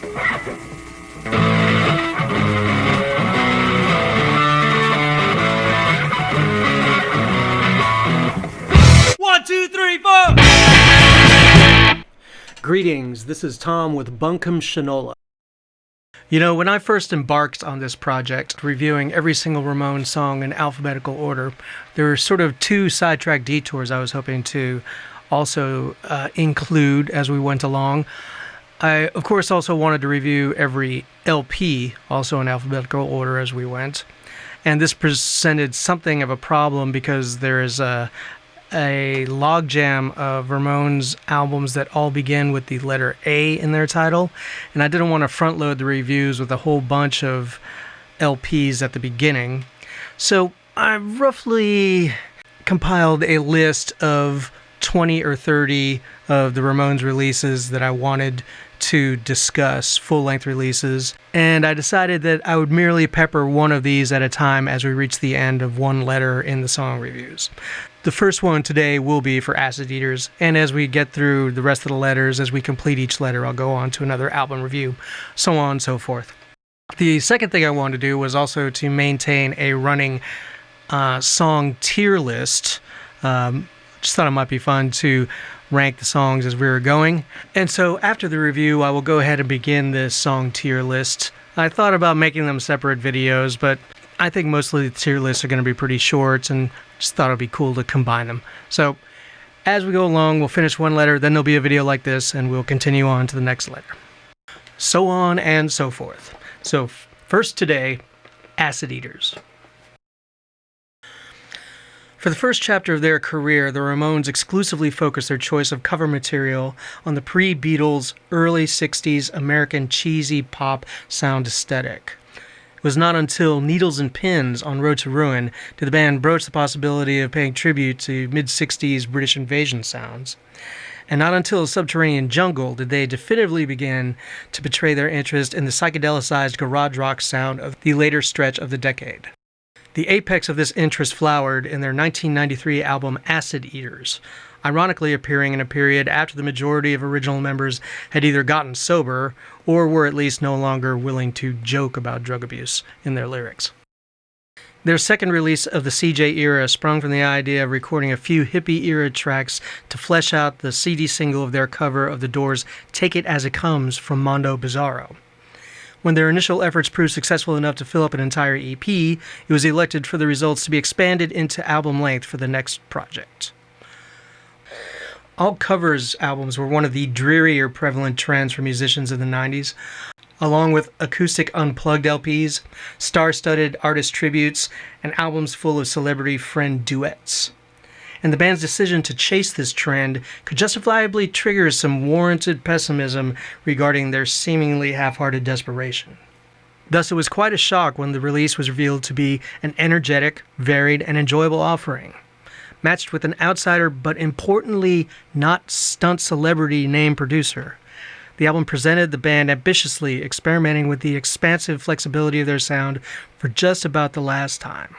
One, two, three, four! Greetings, this is Tom with buncombeshinola. You know, when I first embarked on this project, reviewing every single Ramones song in alphabetical order, there were sort of two sidetrack detours I was hoping to also include as we went along. I, of course, also wanted to review every LP, also in alphabetical order as we went. And this presented something of a problem because there is a logjam of Ramones albums that all begin with the letter A in their title, and I didn't want to front load the reviews with a whole bunch of LPs at the beginning. So I roughly compiled a list of 20 or 30 of the Ramones releases that I wanted to discuss, full-length releases, and I decided that I would merely pepper one of these at a time as we reach the end of one letter in the song reviews. The first one today will be for Acid Eaters, and as we get through the rest of the letters, as we complete each letter, I'll go on to another album review, so on and so forth. The second thing I wanted to do was also to maintain a running song tier list. Just thought it might be fun to rank the songs as we were going. And so after the review, I will go ahead and begin this song tier list. I thought about making them separate videos, but I think mostly the tier lists are going to be pretty short, and just thought it would be cool to combine them. So as we go along, we'll finish one letter, then there'll be a video like this, and we'll continue on to the next letter. So on and so forth. So first today, Acid Eaters. For the first chapter of their career, the Ramones exclusively focused their choice of cover material on the pre-Beatles, early 60s American cheesy pop sound aesthetic. It was not until Needles and Pins on Road to Ruin did the band broach the possibility of paying tribute to mid-60s British invasion sounds. And not until Subterranean Jungle did they definitively begin to betray their interest in the psychedelicized garage rock sound of the later stretch of the decade. The apex of this interest flowered in their 1993 album Acid Eaters, ironically appearing in a period after the majority of original members had either gotten sober or were at least no longer willing to joke about drug abuse in their lyrics. Their second release of the CJ era sprung from the idea of recording a few hippie-era tracks to flesh out the CD single of their cover of The Doors' Take It As It Comes from Mondo Bizarro. When their initial efforts proved successful enough to fill up an entire EP, it was elected for the results to be expanded into album length for the next project. All covers albums were one of the drearier prevalent trends for musicians in the 90s, along with acoustic unplugged LPs, star-studded artist tributes, and albums full of celebrity friend duets. And the band's decision to chase this trend could justifiably trigger some warranted pessimism regarding their seemingly half-hearted desperation. Thus, it was quite a shock when the release was revealed to be an energetic, varied, and enjoyable offering. Matched with an outsider but importantly not stunt celebrity name producer. The album presented the band ambitiously experimenting with the expansive flexibility of their sound for just about the last time.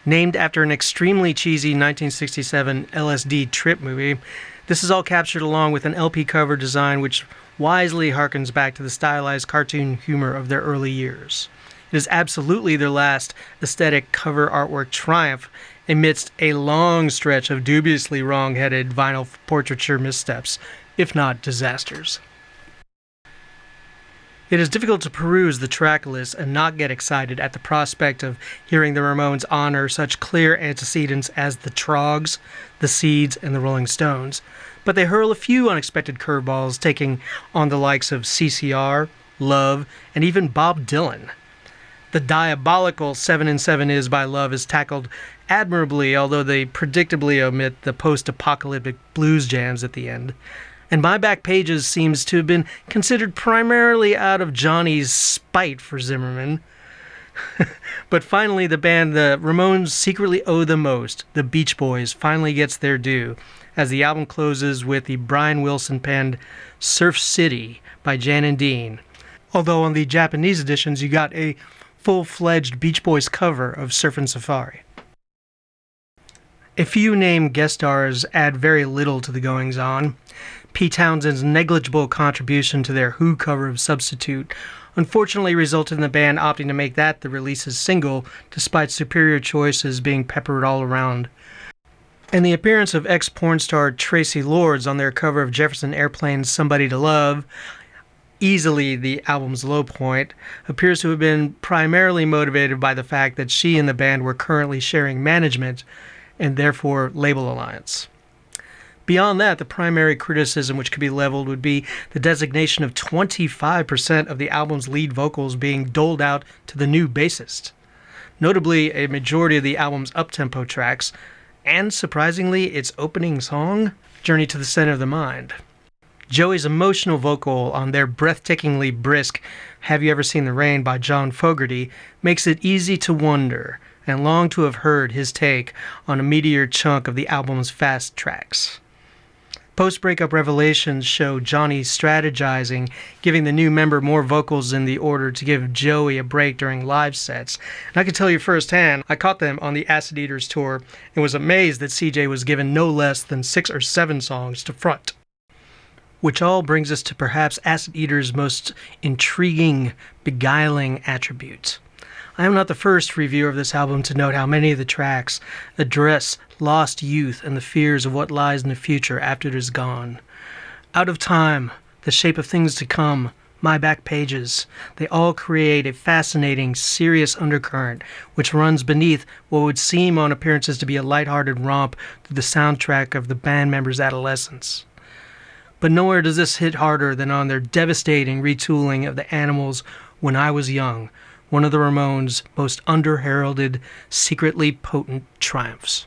Named after an extremely cheesy 1967 LSD trip movie, this is all captured along with an LP cover design which wisely harkens back to the stylized cartoon humor of their early years. It is absolutely their last aesthetic cover artwork triumph amidst a long stretch of dubiously wrong-headed vinyl portraiture missteps, if not disasters. It is difficult to peruse the track list and not get excited at the prospect of hearing the Ramones honor such clear antecedents as the Troggs, the Seeds, and the Rolling Stones, but they hurl a few unexpected curveballs, taking on the likes of CCR, Love, and even Bob Dylan. The diabolical 7 and 7 Is by Love is tackled admirably, although they predictably omit the post-apocalyptic blues jams at the end. And My Back Pages seems to have been considered primarily out of Johnny's spite for Zimmerman. But finally, the band the Ramones secretly owe the most, the Beach Boys, finally gets their due, as the album closes with the Brian Wilson-penned Surf City by Jan and Dean. Although on the Japanese editions, you got a full-fledged Beach Boys cover of Surfin' Safari. A few named guest stars add very little to the goings-on. Pete Townshend's negligible contribution to their Who cover of Substitute unfortunately resulted in the band opting to make that the release's single, despite superior choices being peppered all around. And the appearance of ex-porn star Tracy Lords on their cover of Jefferson Airplane's Somebody to Love, easily the album's low point, appears to have been primarily motivated by the fact that she and the band were currently sharing management and therefore label alliance. Beyond that, the primary criticism which could be leveled would be the designation of 25% of the album's lead vocals being doled out to the new bassist. Notably, a majority of the album's up-tempo tracks, and surprisingly, its opening song, Journey to the Center of the Mind. Joey's emotional vocal on their breathtakingly brisk Have You Ever Seen the Rain by John Fogerty makes it easy to wonder and long to have heard his take on a meatier chunk of the album's fast tracks. Post-breakup revelations show Johnny strategizing, giving the new member more vocals in the order to give Joey a break during live sets. And I can tell you firsthand, I caught them on the Acid Eaters tour and was amazed that CJ was given no less than 6 or 7 songs to front. Which all brings us to perhaps Acid Eaters' most intriguing, beguiling attribute. I am not the first reviewer of this album to note how many of the tracks address lost youth and the fears of what lies in the future after it is gone. Out of Time, The Shape of Things to Come, My Back Pages, they all create a fascinating, serious undercurrent which runs beneath what would seem on appearances to be a lighthearted romp through the soundtrack of the band members' adolescence. But nowhere does this hit harder than on their devastating retooling of The Animals' When I Was Young, one of the Ramones' most under-heralded, secretly potent triumphs.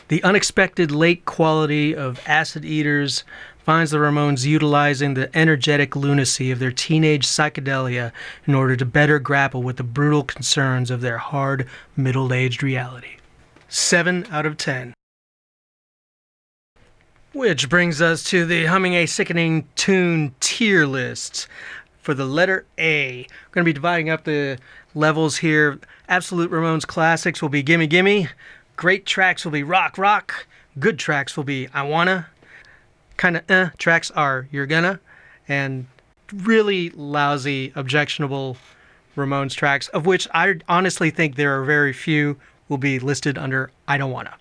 The unexpected late quality of Acid Eaters finds the Ramones utilizing the energetic lunacy of their teenage psychedelia in order to better grapple with the brutal concerns of their hard, middle-aged reality. 7 out of 10. Which brings us to the Humming a Sickening Tune tier list. For the letter A, we're going to be dividing up the levels here. Absolute Ramones classics will be Gimme Gimme. Great tracks will be Rock Rock. Good tracks will be I Wanna. Kinda tracks are You're Gonna. And really lousy, objectionable Ramones tracks, of which I honestly think there are very few, will be listed under I Don't Wanna.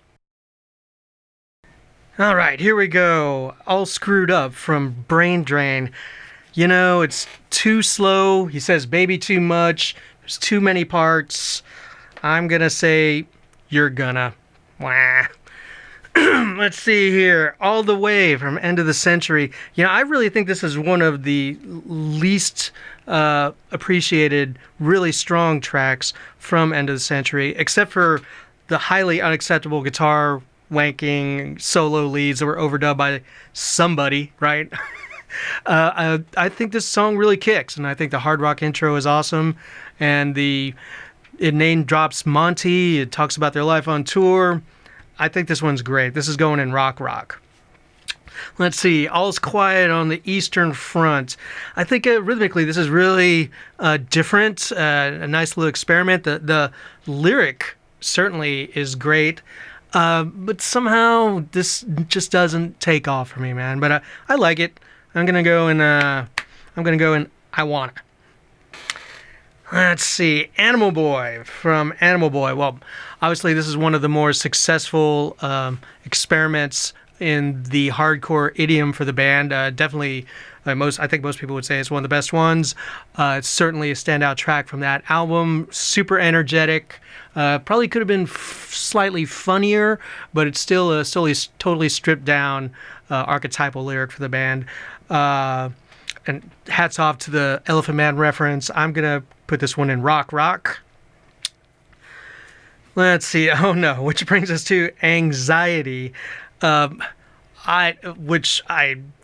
All right, here we go. All Screwed Up from Brain Drain. You know, it's too slow. He says baby too much. There's too many parts. I'm going to say You're Gonna. Wah. Let's see here. All the Way from End of the Century. You know, I really think this is one of the least appreciated, really strong tracks from End of the Century, except for the highly unacceptable guitar wanking solo leads that were overdubbed by somebody, right? I think this song really kicks, and I think the hard rock intro is awesome, and it name drops Monty. It talks about their life on tour. I think this one's great. This is going in rock rock. Let's see. All's Quiet on the Eastern Front. I think rhythmically this is really different, a nice little experiment. The lyric certainly is great. But somehow this just doesn't take off for me, man. But I like it. I'm gonna go in I Wanna. Let's see, Animal Boy from Animal Boy. Well, obviously this is one of the more successful experiments in the hardcore idiom for the band. Definitely, I think most people would say it's one of the best ones. It's certainly a standout track from that album. Super energetic. Probably could have been slightly funnier, but it's still a totally stripped down archetypal lyric for the band. And hats off to the Elephant Man reference. I'm going to put this one in rock rock. Let's see. Oh no, which brings us to Anxiety. Which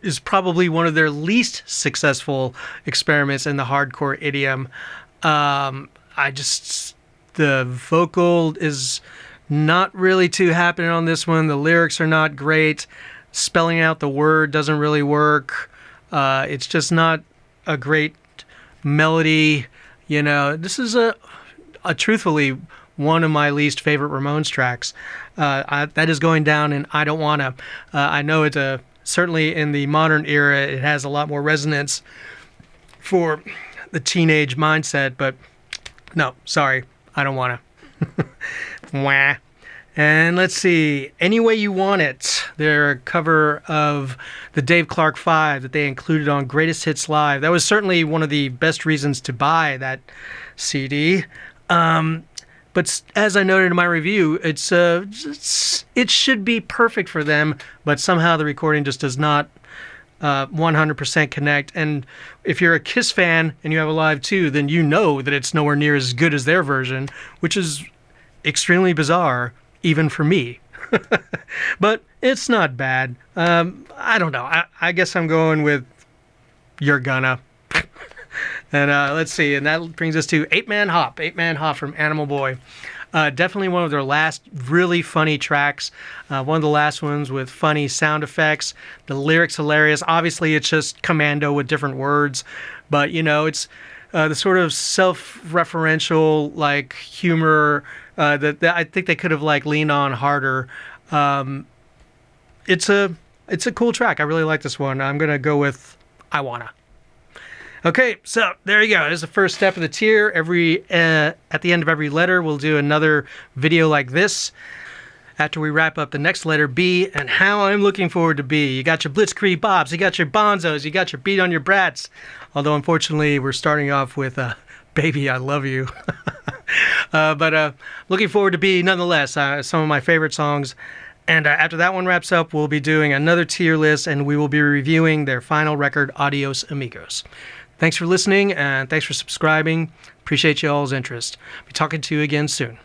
is probably one of their least successful experiments in the hardcore idiom. The vocal is not really too happening on this one. The lyrics are not great. Spelling out the word doesn't really work. It's just not a great melody. You know, this is a truthfully one of my least favorite Ramones tracks. That is going down, and I don't want to. I know it's certainly in the modern era, it has a lot more resonance for the teenage mindset, but no, sorry, I don't want to. Wah. And let's see, Any Way You Want It. They're a cover of the Dave Clark 5 that they included on Greatest Hits Live. That was certainly one of the best reasons to buy that CD. But as I noted in my review, it should be perfect for them, but somehow the recording just does not 100% connect. And if you're a Kiss fan and you have a Live 2, then you know that it's nowhere near as good as their version, which is extremely bizarre, even for me. But it's not bad. I don't know. I guess I'm going with You're Gonna. And let's see. And that brings us to Eight Man Hop from Animal Boy. Definitely one of their last really funny tracks. One of the last ones with funny sound effects. The lyrics hilarious. Obviously, it's just commando with different words. But, it's the sort of self-referential, like, humor that I think they could have, like, leaned on harder. It's a cool track. I really like this one. I'm going to go with I Wanna. Okay, so there you go. There's the first step of the tier. At the end of every letter, we'll do another video like this after we wrap up the next letter, B, and how I'm looking forward to B. You got your Blitzkrieg Bobs, you got your Bonzos, you got your Beat on Your Brats. Although, unfortunately, we're starting off with Baby, I Love You. But looking forward to B nonetheless. Some of my favorite songs. And after that one wraps up, we'll be doing another tier list, and we will be reviewing their final record, Adios Amigos. Thanks for listening, and thanks for subscribing. Appreciate you all's interest. Be talking to you again soon.